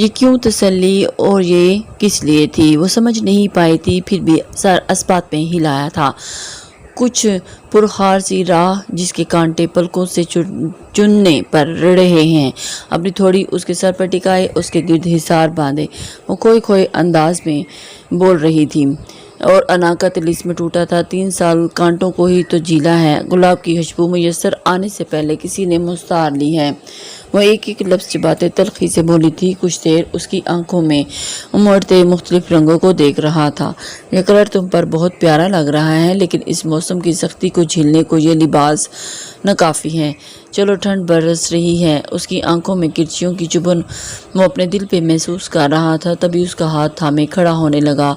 یہ کیوں تسلی اور یہ کس لیے تھی وہ سمجھ نہیں پائی تھی، پھر بھی سر اسبات میں ہلایا تھا۔ کچھ پرخار سی راہ جس کے کانٹے پلکوں سے چننے پر رہے ہیں، اپنی تھوڑی اس کے سر پر ٹکائے، اس کے گرد حصار باندھے، وہ کھوئے انداز میں بول رہی تھی، اور انا کا طلسم ٹوٹا تھا۔ 3 سال کانٹوں کو ہی تو جیلا ہے، گلاب کی خوشبو میسر آنے سے پہلے کسی نے مستعار لی ہے۔ وہ ایک ایک لفظ چباتے تلخی سے بولی تھی۔ کچھ دیر اس کی آنکھوں میں امڑتے مختلف رنگوں کو دیکھ رہا تھا۔ یہ کلر تم پر بہت پیارا لگ رہا ہے، لیکن اس موسم کی سختی کو جھیلنے کو یہ لباس ناکافی ہے۔ چلو، ٹھنڈ برس رہی ہے۔ اس کی آنکھوں میں کرچیوں کی چبھن وہ اپنے دل پہ محسوس کر رہا تھا، تبھی اس کا ہاتھ تھامے کھڑا ہونے لگا۔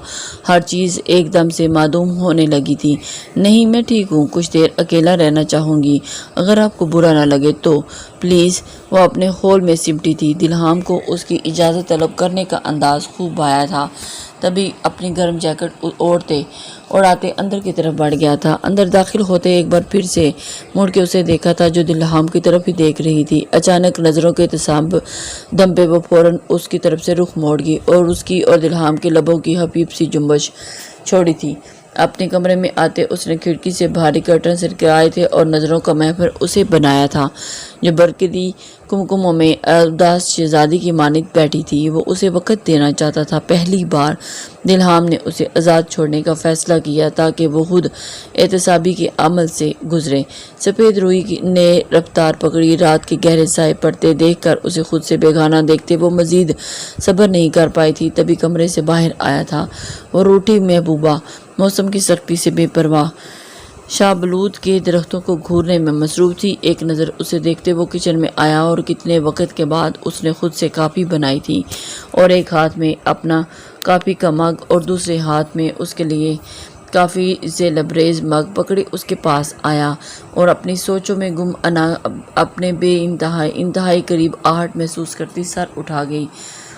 ہر چیز ایک دم سے معدوم ہونے لگی تھی۔ نہیں، میں ٹھیک ہوں، کچھ دیر اکیلا رہنا چاہوں گی، اگر آپ کو برا نہ لگے تو پلیز۔ وہ اپنے ہول میں سمٹی تھی۔ دلہام کو اس کی اجازت طلب کرنے کا انداز خوب آیا تھا، تبھی اپنی گرم جیکٹ اڑاتے اندر کی طرف بڑھ گیا تھا۔ اندر داخل ہوتے ایک بار پھر سے مڑ کے اسے دیکھا تھا، جو دلہام کی طرف ہی دیکھ رہی تھی۔ اچانک نظروں کے تصادم پہ وہ فوراً اس کی طرف سے رخ موڑ گئی اور اس کی اور دلہام کے لبوں کی حبیب سی جنبش چھوڑی تھی۔ اپنے کمرے میں آتے اس نے کھڑکی سے بھاری کرٹن سرکائے تھے اور نظروں کا محور اسے بنایا تھا، جو برقی کمکموں میں اداس شہزادی کی مانند بیٹھی تھی۔ وہ اسے وقت دینا چاہتا تھا۔ پہلی بار دلہام نے اسے آزاد چھوڑنے کا فیصلہ کیا تاکہ وہ خود احتسابی کے عمل سے گزرے۔ سفید روئی نے رفتار پکڑی۔ رات کے گہرے سائے پڑتے دیکھ کر اسے خود سے بیگانہ دیکھتے وہ مزید صبر نہیں کر پائی تھی، تبھی کمرے سے باہر آیا تھا۔ وہ روٹھی محبوبہ موسم کی سختی سے بے پرواہ شاہبلوت کے درختوں کو گھورنے میں مصروف تھی۔ ایک نظر اسے دیکھتے وہ کچن میں آیا اور کتنے وقت کے بعد اس نے خود سے کافی بنائی تھی، اور ایک ہاتھ میں اپنا کافی کا مگ اور دوسرے ہاتھ میں اس کے لیے کافی سے لبریز مگ پکڑے اس کے پاس آیا، اور اپنی سوچوں میں گم انا اپنے بے انتہائی قریب آہٹ محسوس کرتی سر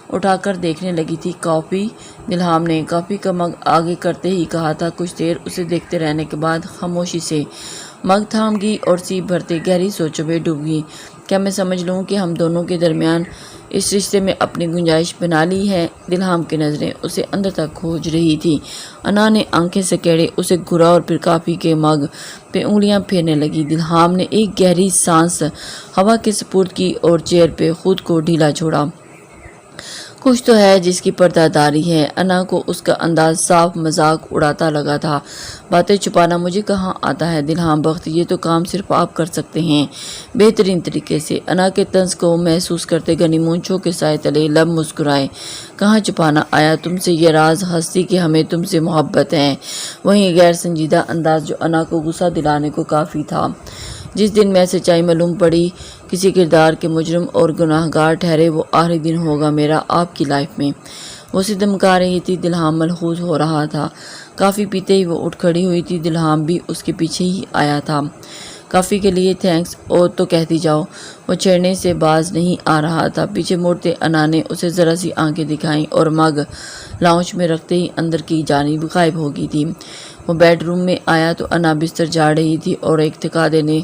اٹھا کر دیکھنے لگی تھی۔ کافی؟ دلہام نے کافی کا مگ آگے کرتے ہی کہا تھا۔ کچھ دیر اسے دیکھتے رہنے کے بعد خاموشی سے مگ تھام گئی اور سیپ بھرتے گہری سوچوں میں ڈوب گئی۔ کیا میں سمجھ لوں کہ ہم دونوں کے درمیان اس رشتے میں اپنی گنجائش بنا لی ہے؟ دلہام کی نظریں اسے اندر تک کھوج رہی تھی۔ انا نے آنکھیں سکیڑے اسے گھورا اور پھر کافی کے مگ پہ انگلیاں پھیرنے لگی۔ دلہام نے ایک گہری سانس ہوا کے سپرد کی اور چیئر پہ خود کو ڈھیلا چھوڑا۔ کچھ تو ہے جس کی پردہ داری ہے۔ انا کو اس کا انداز صاف مذاق اڑاتا لگا تھا۔ باتیں چھپانا مجھے کہاں آتا ہے دلہام بخت، یہ تو کام صرف آپ کر سکتے ہیں بہترین طریقے سے۔ انا کے طنز کو محسوس کرتے گنی مونچھوں کے سائے تلے لب مسکرائے۔ کہاں چھپانا آیا تم سے یہ راز ہستی کہ ہمیں تم سے محبت ہے؟ وہیں غیر سنجیدہ انداز جو انا کو غصہ دلانے کو کافی تھا۔ جس دن میں سچائی معلوم پڑی، کسی کردار کے مجرم اور گناہگار ٹھہرے، وہ آخری دن ہوگا میرا آپ کی لائف میں۔ وہ اسے دمکا رہی تھی۔ دلہام ملحوظ ہو رہا تھا۔ کافی پیتے ہی وہ اٹھ کھڑی ہوئی تھی۔ دلہام بھی اس کے پیچھے ہی آیا تھا۔ کافی کے لیے تھینکس، اور تو کہتی جاؤ۔ وہ چھیڑنے سے باز نہیں آ رہا تھا۔ پیچھے مڑتے انا نے اسے ذرا سی آنکھیں دکھائیں اور مگ لاؤنج میں رکھتے ہی اندر کی جانب غائب ہو گئی تھی۔ وہ بیڈ روم میں آیا تو انا بستر جھاڑ رہی تھی، اور ایک تھکا دینے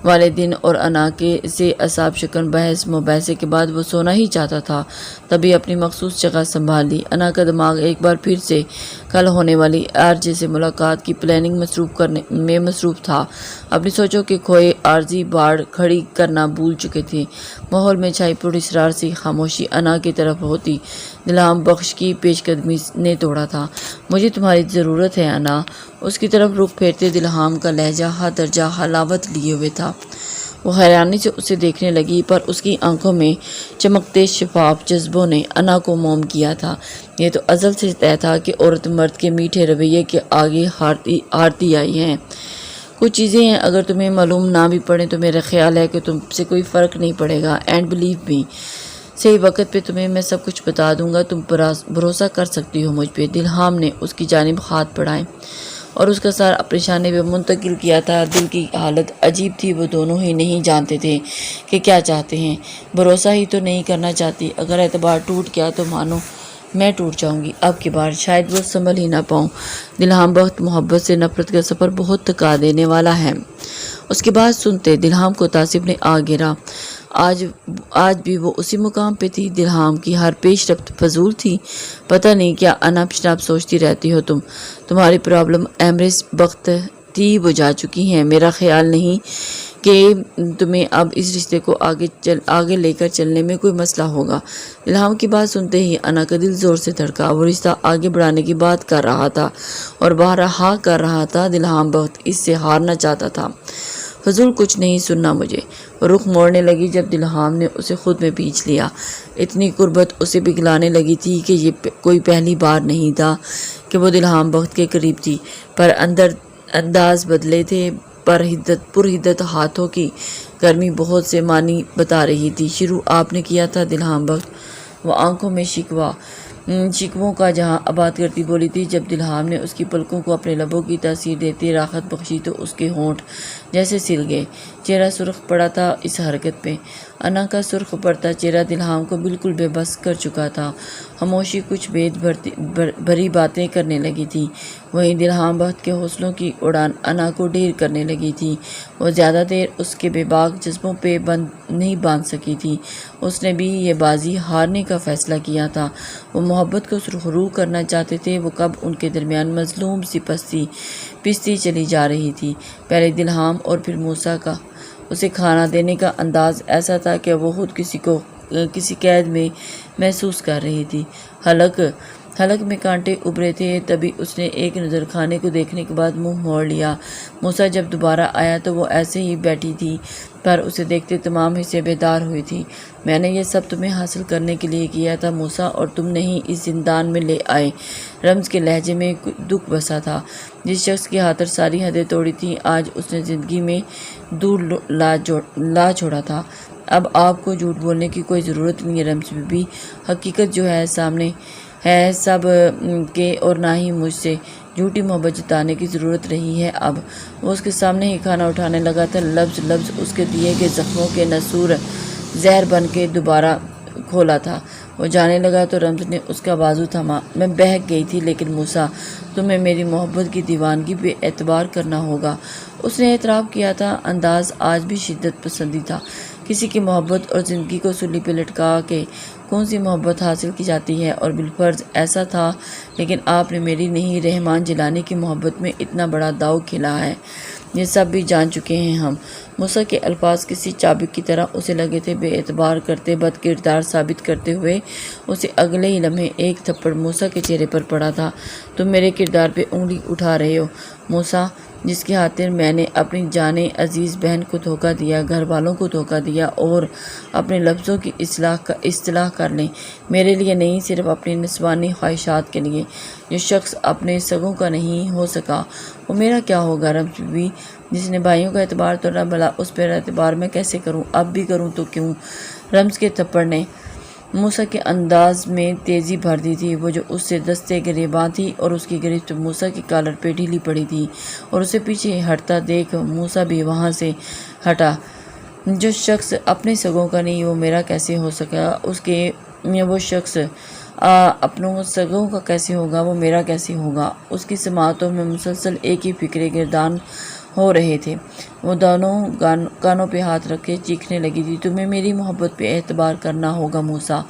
والے دن اور انا سے اعصاب شکن بحث مباحثے کے بعد وہ سونا ہی چاہتا تھا۔ تبھی اپنی مخصوص جگہ سنبھال لی۔ انا کا دماغ ایک بار پھر سے کل ہونے والی آرجے سے ملاقات کی پلاننگ میں مصروف تھا۔ اپنی سوچوں کے کھوئے عارضی باڑ کھڑی کرنا بھول چکے تھے۔ ماحول میں چھائی پر اسرار سی خاموشی انا کی طرف ہوتی دلہام بخش کی پیش قدمی نے توڑا تھا۔ مجھے تمہاری ضرورت ہے انا۔ اس کی طرف رخ پھیرتے دلہام کا لہجہ ہر درجہ حلاوت لیے ہوئے تھا۔ وہ حیرانی سے اسے دیکھنے لگی، پر اس کی آنکھوں میں چمکتے شفاف جذبوں نے انا کو موم کیا تھا۔ یہ تو ازل سے طے تھا کہ عورت مرد کے میٹھے رویے کے آگے ہارتی آئی ہے۔ کچھ چیزیں ہیں اگر تمہیں معلوم نہ بھی پڑیں تو میرا خیال ہے کہ تم سے کوئی فرق نہیں پڑے گا۔ اینڈ بلیو می، صحیح وقت پہ تمہیں میں سب کچھ بتا دوں گا۔ تم بھروسہ کر سکتی ہو مجھ پہ۔ دلہام نے اس کی جانب ہاتھ بڑھائے اور اس کا سر اپنے شانے پہ منتقل کیا تھا۔ دل کی حالت عجیب تھی۔ وہ دونوں ہی نہیں جانتے تھے کہ کیا چاہتے ہیں۔ بھروسہ ہی تو نہیں کرنا چاہتی۔ اگر اعتبار ٹوٹ گیا تو مانو میں ٹوٹ جاؤں گی اب کی بار، شاید وہ سنبھل ہی نہ پاؤں۔ دلہام بخت، محبت سے نفرت کا سفر بہت تھکا دینے والا ہے۔ اس کی بات سنتے دلہام کو تعصب نے آ گھیرا۔ آج بھی وہ اسی مقام پہ تھی۔ دلہام کی ہر پیش رفت فضول تھی۔ پتہ نہیں کیا اناپ شناپ سوچتی رہتی ہو تمہاری پرابلم ایمریس بخت تی بجھا چکی ہیں۔ میرا خیال نہیں کہ تمہیں اب اس رشتے کو آگے لے کر چلنے میں کوئی مسئلہ ہوگا۔ دلہام کی بات سنتے ہی انا کا دل زور سے دھڑکا۔ وہ رشتہ آگے بڑھانے کی بات کر رہا تھا اور بہرحا کر رہا تھا۔ دلہام بخت اس سے ہارنا چاہتا تھا۔ فضول کچھ نہیں سننا مجھے۔ وہ رخ موڑنے لگی جب دلہام نے اسے خود میں کھینچ لیا۔ اتنی قربت اسے پگھلانے لگی تھی کہ یہ کوئی پہلی بار نہیں تھا کہ وہ دلہام بخت کے قریب تھی، پر انداز بدلے تھے۔ پر حدت ہاتھوں کی گرمی بہت سے معنی بتا رہی تھی۔ شروع آپ نے کیا تھا دلہام بخت، وہ آنکھوں میں شکووں کا جہاں آباد کرتی بولی تھی۔ جب دلہام نے اس کی پلکوں کو اپنے لبوں کی تاثیر دیتے راحت بخشی تو اس کے ہونٹ جیسے سل گئے۔ چہرہ سرخ پڑا تھا اس حرکت پہ۔ انا کا سرخ پڑتا چہرہ دلہام کو بالکل بے بس کر چکا تھا۔ خاموشی کچھ بھید بھری باتیں کرنے لگی تھی۔ وہیں دلہام بخت کے حوصلوں کی اڑان انا کو ڈیر کرنے لگی تھی۔ وہ زیادہ دیر اس کے بے باک جذبوں پہ نہیں باندھ سکی تھی۔ اس نے بھی یہ بازی ہارنے کا فیصلہ کیا تھا۔ وہ محبت کو سرخرو کرنا چاہتے تھے۔ وہ کب ان کے درمیان مظلوم سی پستی چلی جا رہی تھی۔ پہلے دلہام اور پھر موسیٰ کا اسے کھانا دینے کا انداز ایسا تھا کہ وہ خود کسی قید میں محسوس کر رہی تھی۔ حلق میں کانٹے ابھرے تھے۔ تبھی اس نے ایک نظر کھانے کو دیکھنے کے بعد منہ موڑ لیا۔ موسیٰ جب دوبارہ آیا تو وہ ایسے ہی بیٹھی تھی، پر اسے دیکھتے تمام حصے بیدار ہوئی تھی۔ میں نے یہ سب تمہیں حاصل کرنے کے لیے کیا تھا موسیٰ، اور تم نے ہی اس زندان میں لے آئے۔ رمز کے لہجے میں دکھ بسا تھا۔ جس شخص کی خاطر ساری حدیں توڑی تھیں، آج اس نے زندگی میں دور لا چھوڑا تھا۔ اب آپ کو جھوٹ بولنے کی کوئی ضرورت نہیں ہے رمز بی بی۔ حقیقت جو ہے سامنے ہے سب کے، اور نہ ہی مجھ سے جھوٹی محبت جتانے کی ضرورت رہی ہے اب۔ وہ اس کے سامنے ہی کھانا اٹھانے لگا تھا۔ لفظ اس کے دیے گئے زخموں کے نسور زہر بن کے دوبارہ کھولا تھا۔ وہ جانے لگا تو رمز نے اس کا بازو تھاما۔ میں بہک گئی تھی، لیکن موسیٰ تمہیں میری محبت کی دیوانگی پہ اعتبار کرنا ہوگا۔ اس نے اعتراف کیا تھا۔ انداز آج بھی شدت پسندی تھا۔ کسی کی محبت اور زندگی کو سولی پہ لٹکا کے کون سی محبت حاصل کی جاتی ہے، اور بالفرض ایسا تھا، لیکن آپ نے میری نہیں رحمان جیلانی کی محبت میں اتنا بڑا داؤ کھیلا ہے۔ یہ سب بھی جان چکے ہیں ہم۔ موسیٰ کے الفاظ کسی چابک کی طرح اسے لگے تھے، بے اعتبار کرتے، بد کردار ثابت کرتے ہوئے۔ اسے اگلے ہی لمحے ایک تھپڑ موسیٰ کے چہرے پر پڑا تھا۔ تم میرے کردار پہ انگلی اٹھا رہے ہو موسیٰ، جس کی خاطر میں نے اپنی جانے عزیز بہن کو دھوکہ دیا، گھر والوں کو دھوکہ دیا، اور اپنے لفظوں کی اصلاح کر لیں، میرے لیے نہیں، صرف اپنی نسوانی خواہشات کے لیے۔ جو شخص اپنے سگوں کا نہیں ہو سکا، وہ میرا کیا ہوگا رمز بی بی؟ جس نے بھائیوں کا اعتبار توڑا، بھلا اس پر اعتبار میں کیسے کروں؟ اب بھی کروں تو کیوں؟ رمز کے تھپڑ نے موسیٰ کے انداز میں تیزی بھر دی تھی۔ وہ جو اس سے دستے گریباں تھی، اور اس کی گرفت موسیٰ کی کالر پہ ڈھیلی پڑی تھی، اور اسے پیچھے ہٹتا دیکھ موسیٰ بھی وہاں سے ہٹا۔ جو شخص اپنے سگوں کا نہیں، وہ میرا کیسے ہو سکا؟ وہ شخص اپنوں سگوں کا کیسے ہوگا؟ وہ میرا کیسے ہوگا؟ اس کی سماعتوں میں مسلسل ایک ہی فکرے گردان ہو رہے تھے۔ وہ دونوں کانوں پہ ہاتھ رکھے چیخنے لگی تھی، تمہیں میری محبت پہ اعتبار کرنا ہوگا موسیٰ۔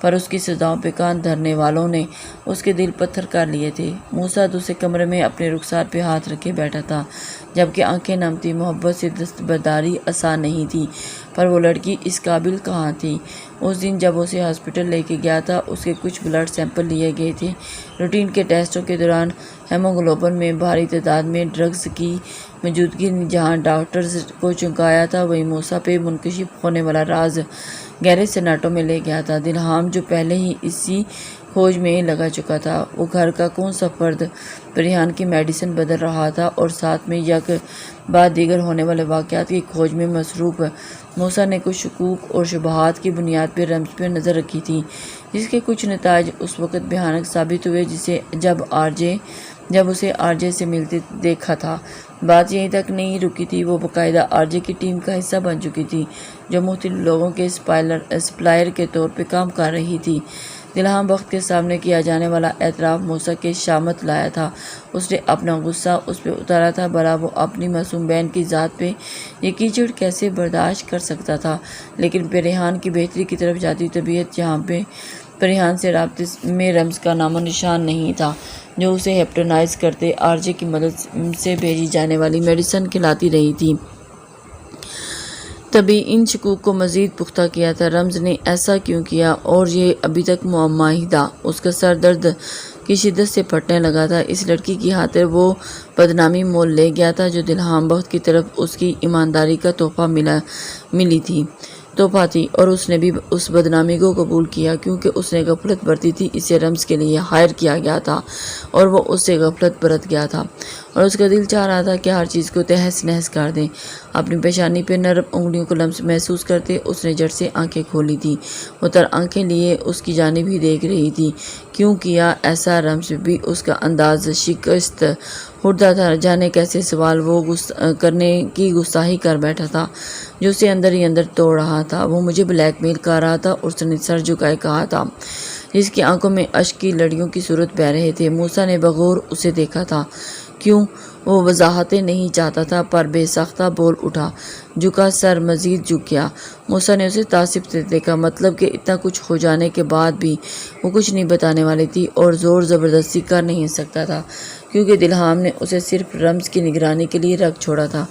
پر اس کی صداؤں پہ کان دھرنے والوں نے اس کے دل پتھر کر لیے تھے۔ موسیٰ دوسرے کمرے میں اپنے رخسار پہ ہاتھ رکھے بیٹھا تھا، جبکہ آنکھیں نم تھی۔ محبت سے دستبرداری آسان نہیں تھی، پر وہ لڑکی اس قابل کہاں تھی؟ اس دن جب اسے ہاسپٹل لے کے گیا تھا، اس کے کچھ بلڈ سیمپل لیے گئے تھے۔ روٹین کے ٹیسٹوں کے دوران ہیموگلوبن میں بھاری تعداد میں ڈرگز کی موجودگی نے جہاں ڈاکٹرز کو چونکایا تھا، وہیں موسیٰ پہ منکشف ہونے والا راز گہرے سناٹوں میں لے گیا تھا۔ دلہام جو پہلے ہی اسی کھوج میں لگا چکا تھا، وہ گھر کا کون سا فرد ریحان کی میڈیسن بدل رہا تھا، اور ساتھ میں یک بعد دیگر ہونے والے واقعات کی کھوج میں مصروف۔ موسیٰ نے کچھ شکوک اور شبہات کی بنیاد پہ رمز پہ نظر رکھی تھی، جس کے کچھ نتائج اس وقت بھیانک ثابت ہوئے جب اسے آر جے سے ملتے دیکھا تھا۔ بات یہیں تک نہیں رکی تھی، وہ باقاعدہ آر جے کی ٹیم کا حصہ بن چکی تھی، جو مختلف لوگوں کے سپلائر کے طور پہ کام کر رہی تھی۔ دلہام وقت کے سامنے کیا جانے والا اعتراف موسیٰ کے شامت لایا تھا۔ اس نے اپنا غصہ اس پہ اتارا تھا، بھلا وہ اپنی معصوم بہن کی ذات پہ یہ کیچڑ کیسے برداشت کر سکتا تھا؟ لیکن پریحان کی بہتری کی طرف جاتی طبیعت جہاں پہ پریحان سے رابطے میں رمز کا نام و نشان نہیں تھا، جو اسے ہپنوٹائز کرتے آر جے کی مدد سے بھیجی جانے والی میڈیسن کھلاتی رہی تھی، تبھی ان شکوک کو مزید پختہ کیا تھا۔ رمز نے ایسا کیوں کیا؟ اور یہ ابھی تک معمہ ہی تھا۔ اس کا سر درد کی شدت سے پھٹنے لگا تھا۔ اس لڑکی کی خاطر وہ بدنامی مول لے گیا تھا جو دلہام بخت کی طرف اس کی ایمانداری کا تحفہ تھی، اور اس نے بھی اس بدنامی کو قبول کیا کیونکہ اس نے غفلت برتی تھی۔ اسے رمز کے لیے ہائر کیا گیا تھا اور وہ اس سے غفلت برت گیا تھا، اور اس کا دل چاہ رہا تھا کہ ہر چیز کو تہس نہس کر دیں۔ اپنی پیشانی پہ نرم انگلیوں کو لمس محسوس کرتے اس نے جھٹ سے آنکھیں کھولی تھی۔ وہ تر آنکھیں لیے اس کی جانب ہی دیکھ رہی تھی۔ کیوں کیا ایسا؟ رمز بھی اس کا انداز شکست خوردہ تھا۔ جانے کیسے سوال وہ کرنے کی گستاخی کر بیٹھا تھا جو اسے اندر ہی اندر توڑ رہا تھا۔ وہ مجھے بلیک میل کر رہا تھا، اس نے سر جھکائے کہا تھا، جس کی آنکھوں میں اشک کی لڑیوں کی صورت بہہ رہے تھے۔ موسیٰ نے بغور اسے دیکھا تھا۔ کیوں؟ وہ وضاحتیں نہیں چاہتا تھا، پر بے ساختہ بول اٹھا، جھکا سر مزید جھک گیا۔ موسیٰ نے اسے تعصب سے دیکھا، مطلب کہ اتنا کچھ ہو جانے کے بعد بھی وہ کچھ نہیں بتانے والی تھی، اور زور زبردستی کر نہیں سکتا تھا کیونکہ دلہام نے اسے صرف رمز کی نگرانی کے لیے رکھ چھوڑا تھا۔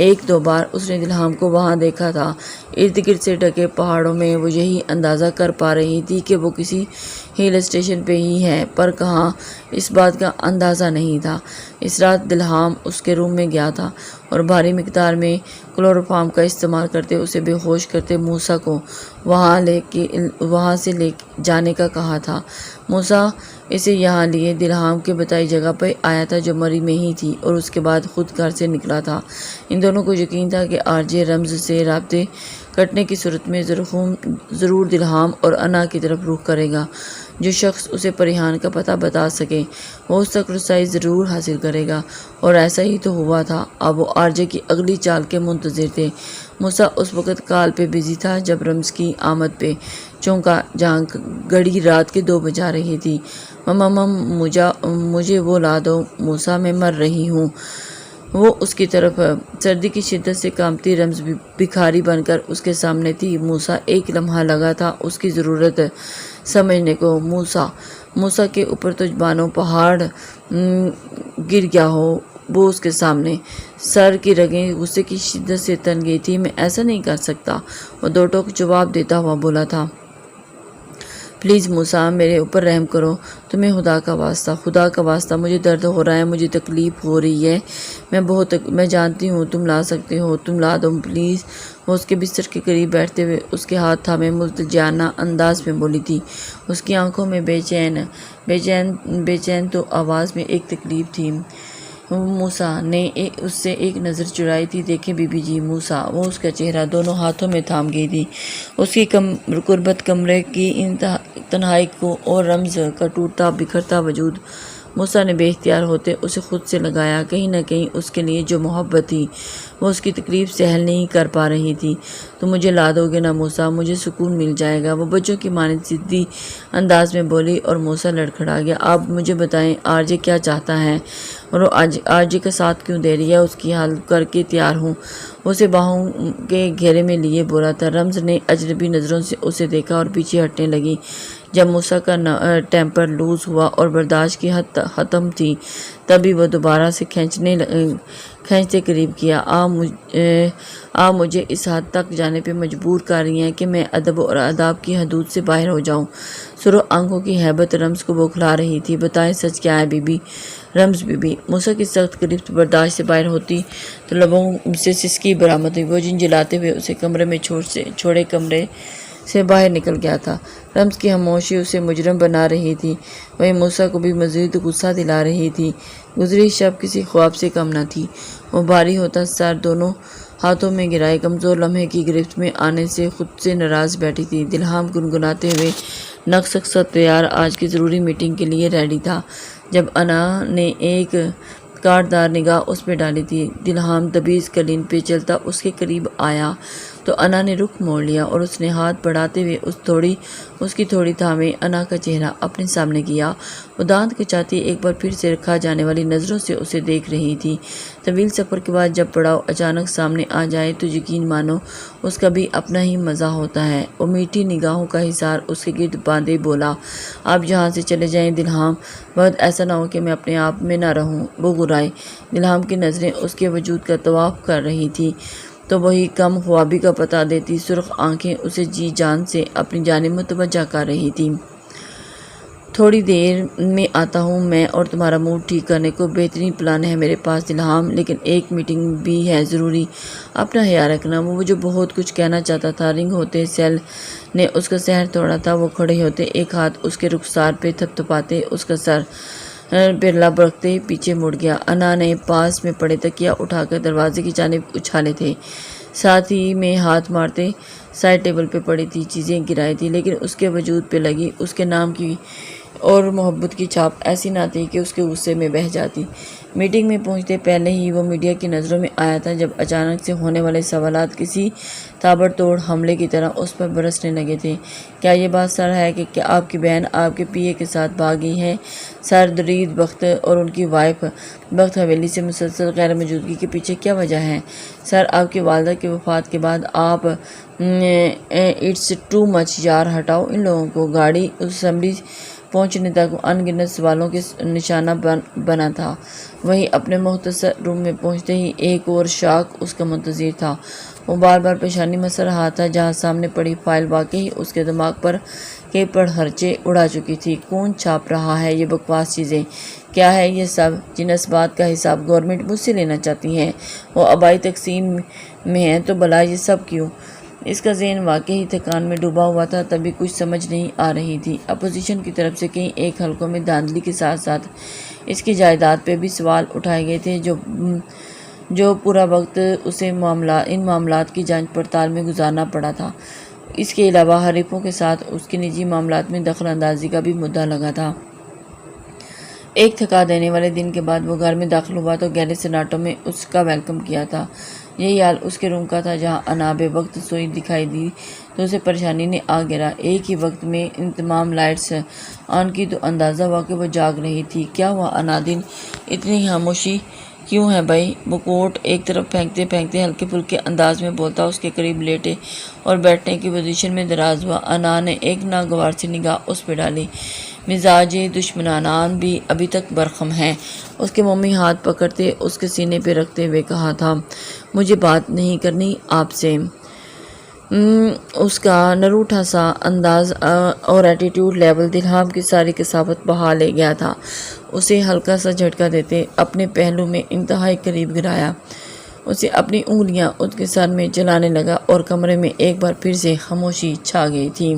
ایک دو بار اس نے دلہام کو وہاں دیکھا تھا، ارد گرد سے ڈھکے پہاڑوں میں۔ وہ یہی اندازہ کر پا رہی تھی کہ وہ کسی ہل اسٹیشن پہ ہی ہے، پر کہاں، اس بات کا اندازہ نہیں تھا۔ اس رات دلہام اس کے روم میں گیا تھا اور بھاری مقدار میں کلوروفارم کا استعمال کرتے اسے بے ہوش کرتے موسیٰ کو وہاں سے لے جانے کا کہا تھا۔ موسیٰ اسے یہاں لیے دلہام کے بتائی جگہ پہ آیا تھا جو مری میں ہی تھی، اور اس کے بعد خود گھر سے نکلا تھا۔ ان دونوں کو یقین تھا کہ آر جے رمز سے رابطے کٹنے کی صورت میں ضرور دلہام اور انا کی طرف رخ کرے گا۔ جو شخص اسے پریحان کا پتہ بتا سکے وہ اس تک رسائی ضرور حاصل کرے گا، اور ایسا ہی تو ہوا تھا۔ اب وہ آر جے کی اگلی چال کے منتظر تھے۔ موسیٰ اس وقت کال پہ بزی تھا جب رمز کی آمد پہ چونکا، جہاں گھڑی رات کے 2 بجا رہی تھی۔ مما مجھے وہ لا دو، موسیٰ میں مر رہی ہوں۔ وہ اس کی طرف سردی کی شدت سے کانپتی رمز بھکاری بن کر اس کے سامنے تھی۔ موسیٰ ایک لمحہ لگا تھا اس کی ضرورت سمجھنے کو۔ موسیٰ کے اوپر تو بانو پہاڑ گر گیا ہو۔ وہ اس کے سامنے سر کی رگیں غصے کی شدت سے تن گئی تھی۔ میں ایسا نہیں کر سکتا، وہ 2 ٹوک جواب دیتا ہوا بولا تھا۔ پلیز موسیٰ، میرے اوپر رحم کرو، تمہیں خدا کا واسطہ، مجھے درد ہو رہا ہے، مجھے تکلیف ہو رہی ہے، میں جانتی ہوں تم لا سکتے ہو، تم لا دو پلیز۔ وہ اس کے بستر کے قریب بیٹھتے ہوئے اس کے ہاتھ تھامے ملتجانہ انداز میں بولی تھی۔ اس کی آنکھوں میں بے چین تو آواز میں ایک تکلیف تھی۔ موسیٰ نے اس سے ایک نظر چرائی تھی۔ دیکھیں بی بی جی، موسیٰ، وہ اس کا چہرہ دونوں ہاتھوں میں تھام گئی تھی۔ اس کی قربت کمرے کی تنہائی کو اور رمز کا ٹوٹتا بکھرتا وجود موسیٰ نے بے اختیار ہوتے اسے خود سے لگایا۔ کہیں نہ کہیں اس کے لیے جو محبت تھی وہ اس کی تکلیف سہل نہیں کر پا رہی تھی۔ تم مجھے لا دو گے نا موسیٰ، مجھے سکون مل جائے گا، وہ بچوں کی مانند ضدی انداز میں بولی، اور موسیٰ لڑکھڑا گیا۔ آپ مجھے بتائیں آر جے کیا چاہتا ہے، اور وہ آر جے کا ساتھ کیوں دے رہی ہے؟ اس کی حل کر کے تیار ہوں، اسے باہوں کے گھیرے میں لیے بولا تھا۔ رمز نے اجنبی نظروں سے اسے دیکھا اور پیچھے ہٹنے لگی۔ جب موسیٰ کا ٹیمپر لوز ہوا اور برداشت کی حد ختم تھی، تبھی وہ دوبارہ سے کھینچتے قریب کیا۔ آپ مجھے اس حد تک جانے پہ مجبور کر رہی ہیں کہ میں ادب اور آداب کی حدود سے باہر ہو جاؤں۔ سرخ آنکھوں کی ہیبت رمز کو بوکھلا رہی تھی۔ بتائیں سچ کیا ہے بی بی؟ رمز بی بی۔ موسیٰ کی سخت گرفت برداشت سے باہر ہوتی تو لبوں سے سسکی برآمد ہوئی۔ وہ جھنجھلاتے ہوئے اسے کمرے میں چھوڑے کمرے سے باہر نکل گیا تھا۔ رمز کی خاموشی اسے مجرم بنا رہی تھی، وہی موسیٰ کو بھی مزید غصہ دلا رہی تھی۔ گزری شب کسی خواب سے کم نہ تھی۔ وہ بھاری ہوتا سر دونوں ہاتھوں میں گرائے کمزور لمحے کی گرفت میں آنے سے خود سے ناراض بیٹھی تھی۔ دلہام گنگناتے ہوئے نقص تیار آج کی ضروری میٹنگ کے لیے ریڈی تھا جب انا نے ایک کاٹدار نگاہ اس پہ ڈالی تھی۔ دلہام دبیز قالین پہ چلتا اس کے قریب آیا۔ تو انا نے رخ موڑ لیا اور اس نے ہاتھ بڑھاتے ہوئے اس کی تھوڑی تھامے انا کا چہرہ اپنے سامنے کیا۔ وہ دانت کچاتی ایک بار پھر سے رکھا جانے والی نظروں سے اسے دیکھ رہی تھی۔ طویل سفر کے بعد جب پڑاؤ اچانک سامنے آ جائے تو یقین مانو اس کا بھی اپنا ہی مزہ ہوتا ہے۔ وہ میٹھی نگاہوں کا حصار اس کے گرد باندھے بولا، آپ یہاں سے چلے جائیں دلہام، بہت ایسا نہ ہو کہ میں اپنے آپ میں نہ رہوں۔ وہ گرائے۔ دلہام کی نظریں اس کے وجود کا طواف کر رہی تھی تو وہی کم خوابی کا پتہ دیتی سرخ آنکھیں اسے جی جان سے اپنی جانب متوجہ کر رہی تھیں۔ تھوڑی دیر میں آتا ہوں میں اور تمہارا موڈ ٹھیک کرنے کو بہترین پلان ہے میرے پاس دلہام، لیکن ایک میٹنگ بھی ہے ضروری، اپنا خیال رکھنا۔ وہ جو بہت کچھ کہنا چاہتا تھا رنگ ہوتے سیل نے اس کا سحر توڑا تھا۔ وہ کھڑے ہوتے، ایک ہاتھ اس کے رخسار پہ تھپ تھپاتے، اس کا سر پہ لب رکھتے پیچھے مڑ گیا۔ انا نے پاس میں پڑے تکیا اٹھا کر دروازے کی جانب اچھالے تھے، ساتھ ہی میں ہاتھ مارتے سائڈ ٹیبل پہ پڑی تھی چیزیں گرائی تھی، لیکن اس کے وجود پہ لگی اس کے نام کی اور محبت کی چھاپ ایسی نہ تھی کہ اس کے غصے میں بہہ جاتی۔ میٹنگ میں پہنچتے پہلے ہی وہ میڈیا کی نظروں میں آیا تھا جب اچانک سے ہونے والے سوالات کسی تابڑ توڑ حملے کی طرح اس پر برسنے لگے تھے۔ کیا یہ بات سر ہے کہ کیا آپ کی بہن آپ کے پی اے کے ساتھ بھاگی ہے؟ سر درید بخت اور ان کی وائف بخت حویلی سے مسلسل غیر موجودگی کے پیچھے کیا وجہ ہے؟ سر آپ کی والدہ کی وفات کے بعد آپ اٹس ٹو مچ یار، ہٹاؤ ان لوگوں کو۔ گاڑی اسمبلی پہنچنے تک ان گنت سوالوں کے نشانہ بنا تھا۔ وہی اپنے مختصر روم میں پہنچتے ہی ایک اور شاک اس کا منتظر تھا۔ وہ بار بار پیشانی مس رہا تھا جہاں سامنے پڑی فائل واقعی اس کے دماغ پر کے پڑھرچے اڑا چکی تھی۔ کون چھاپ رہا ہے یہ بکواس چیزیں؟ کیا ہے یہ سب جن اسبات کا حساب گورنمنٹ مجھ سے لینا چاہتی ہے؟ وہ آبائی تقسیم میں ہے تو بھلا یہ سب کیوں؟ اس کا ذہن واقعی تھکان میں ڈوبا ہوا تھا، تبھی کچھ سمجھ نہیں آ رہی تھی۔ اپوزیشن کی طرف سے کئی ایک حلقوں میں دھاندلی کے ساتھ ساتھ اس کی جائیداد پہ بھی سوال اٹھائے گئے تھے جو پورا وقت اسے ان معاملات کی جانچ پڑتال میں گزارنا پڑا تھا۔ اس کے علاوہ حریفوں کے ساتھ اس کے نجی معاملات میں دخل اندازی کا بھی مدعا لگا تھا۔ ایک تھکا دینے والے دن کے بعد وہ گھر میں داخل ہوا تو گہرے سناٹوں میں اس کا ویلکم کیا تھا۔ یہی حال اس کے روم کا تھا جہاں انا بے وقت سوئی دکھائی دی تو اسے پریشانی نے آ گرا۔ ایک ہی وقت میں ان تمام لائٹس آن کی تو اندازہ ہوا کہ وہ جاگ رہی تھی۔ کیا ہوا انا دن اتنی خاموشی کیوں ہے بھائی؟ وہ کوٹ ایک طرف پھینکتے پھینکتے ہلکے پھلکے انداز میں بولتا اس کے قریب لیٹے اور بیٹھنے کی پوزیشن میں دراز ہوا۔ انا نے ایک ناگوار سی نگاہ اس پہ ڈالی۔ مزاج دشمنان بھی ابھی تک برخم ہے، اس کے مومی ہاتھ پکڑتے اس کے سینے پہ رکھتے ہوئے کہا تھا، مجھے بات نہیں کرنی آپ سے۔ اس کا نروٹھا سا انداز اور ایٹیٹیوڈ لیول دلہام کی ساری کثافت بہا لے گیا تھا۔ اسے ہلکا سا جھٹکا دیتے اپنے پہلو میں انتہائی قریب گرایا، اسے اپنی انگلیاں اس کے سر میں چلانے لگا اور کمرے میں ایک بار پھر سے خاموشی چھا گئی تھی۔